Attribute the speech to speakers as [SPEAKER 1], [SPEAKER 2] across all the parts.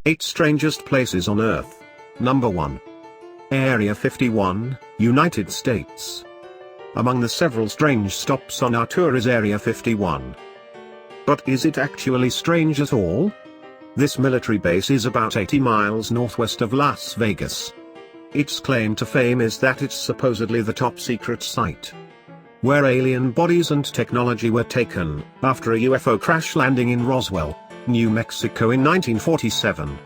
[SPEAKER 1] 8 Strangest Places on Earth. Number 1. Area 51, United States. Among the several strange stops on our tour is Area 51. But is it actually strange at all? This military base is about 80 miles northwest of Las Vegas. Its claim to fame is that it's supposedly the top secret site where alien bodies and technology were taken after a UFO crash landing in Roswell, New Mexico in 1947.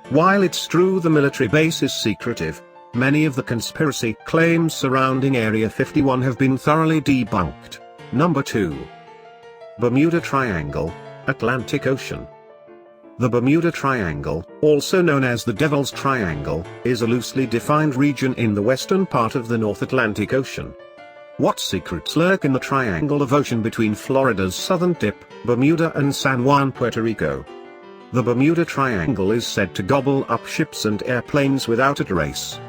[SPEAKER 1] While it's true the military base is secretive, many of the conspiracy claims surrounding Area 51 have been thoroughly debunked. Number 2. Bermuda Triangle, Atlantic Ocean. The Bermuda Triangle, also known as the Devil's Triangle, is a loosely defined region in the western part of the North Atlantic Ocean. What secrets lurk in the triangle of ocean between Florida's southern tip, Bermuda, and San Juan, Puerto Rico? The Bermuda Triangle is said to gobble up ships and airplanes without a trace.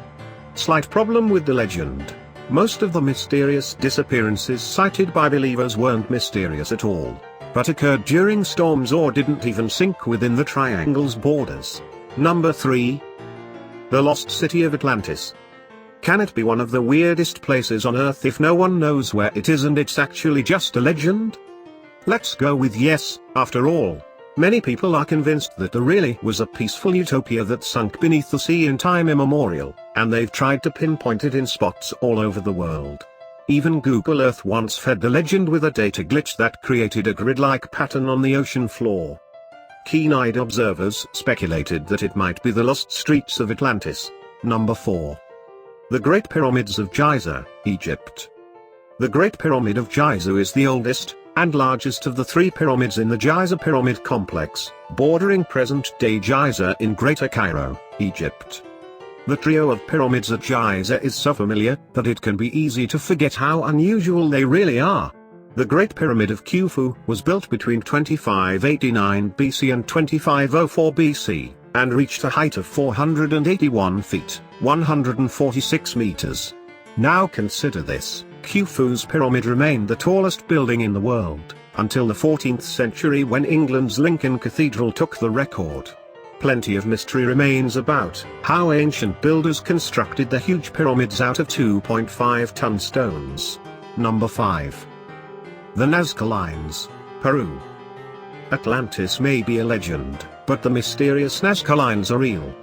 [SPEAKER 1] Slight problem with the legend. Most of the mysterious disappearances cited by believers weren't mysterious at all, but occurred during storms or didn't even sink within the triangle's borders. Number 3. The Lost City of Atlantis. Can it be one of the weirdest places on Earth if no one knows where it is and it's actually just a legend? Let's go with yes. After all, many people are convinced that there really was a peaceful utopia that sunk beneath the sea in time immemorial, and they've tried to pinpoint it in spots all over the world. Even Google Earth once fed the legend with a data glitch that created a grid-like pattern on the ocean floor. Keen-eyed observers speculated that it might be the lost streets of Atlantis. Number 4. The Great Pyramids of Giza, Egypt. The Great Pyramid of Giza is the oldest and largest of the 3 pyramids in the Giza Pyramid Complex, bordering present-day Giza in Greater Cairo, Egypt. The trio of pyramids at Giza is so familiar that it can be easy to forget how unusual they really are. The Great Pyramid of Khufu was built between 2589 BC and 2504 BC, and reached a height of 481 feet, 146 meters. Now consider this, Khufu's pyramid remained the tallest building in the world, until the 14th century when England's Lincoln Cathedral took the record. Plenty of mystery remains about how ancient builders constructed the huge pyramids out of 2.5-ton stones. Number 5. The Nazca Lines, Peru. Atlantis may be a legend, but the mysterious Nazca Lines are real.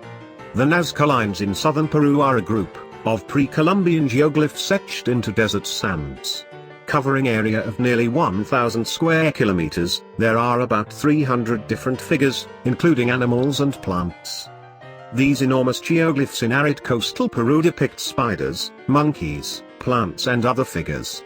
[SPEAKER 1] The Nazca Lines in southern Peru are a group of pre-Columbian geoglyphs etched into desert sands. Covering area of nearly 1,000 square kilometers, there are about 300 different figures, including animals and plants. These enormous geoglyphs in arid coastal Peru depict spiders, monkeys, plants and other figures.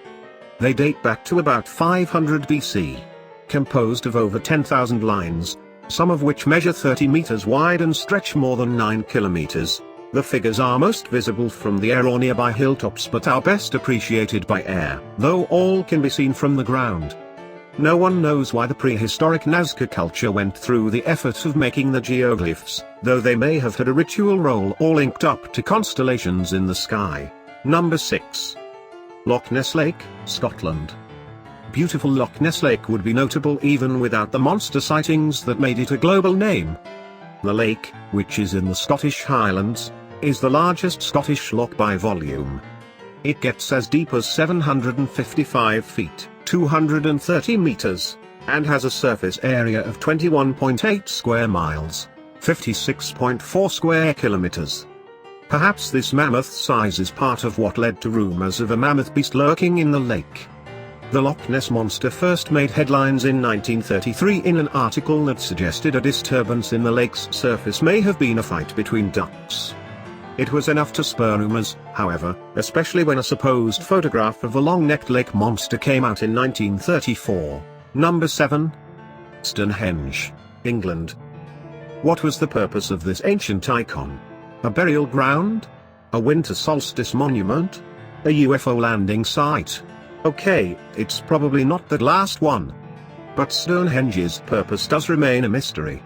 [SPEAKER 1] They date back to about 500 BC. Composed of over 10,000 lines, some of which measure 30 meters wide and stretch more than 9 kilometers. The figures are most visible from the air or nearby hilltops but are best appreciated by air, though all can be seen from the ground. No one knows why the prehistoric Nazca culture went through the effort of making the geoglyphs, though they may have had a ritual role or linked up to constellations in the sky. Number 6. Loch Ness Lake, Scotland. Beautiful Loch Ness Lake would be notable even without the monster sightings that made it a global name. The lake, which is in the Scottish Highlands, is the largest Scottish loch by volume. It gets as deep as 755 feet, 230 meters, and has a surface area of 21.8 square miles, 56.4 square kilometers. Perhaps this mammoth size is part of what led to rumors of a mammoth beast lurking in the lake. The Loch Ness Monster first made headlines in 1933 in an article that suggested a disturbance in the lake's surface may have been a fight between ducks. It was enough to spur rumors, however, especially when a supposed photograph of a long-necked lake monster came out in 1934. Number 7. Stonehenge, England. What was the purpose of this ancient icon? A burial ground? A winter solstice monument? A UFO landing site? Okay, it's probably not that last one. But Stonehenge's purpose does remain a mystery.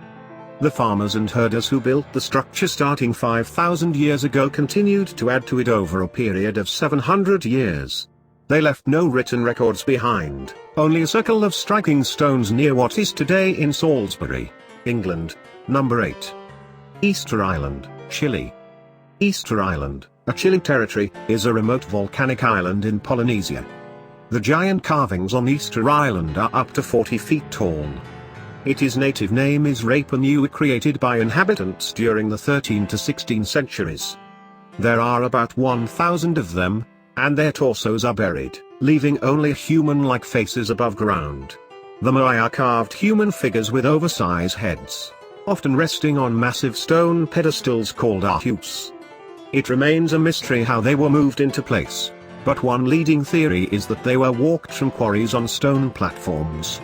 [SPEAKER 1] The farmers and herders who built the structure starting 5,000 years ago continued to add to it over a period of 700 years. They left no written records behind, only a circle of striking stones near what is today in Salisbury, England. Number 8. Easter Island, Chile. Easter Island, a Chile territory, is a remote volcanic island in Polynesia. The giant carvings on Easter Island are up to 40 feet tall. Its native name is Rapa Nui, created by inhabitants during the 13th to 16th centuries. There are about 1,000 of them, and their torsos are buried, leaving only human-like faces above ground. The moai are carved human figures with oversized heads, often resting on massive stone pedestals called ahus. It remains a mystery how they were moved into place, but one leading theory is that they were walked from quarries on stone platforms.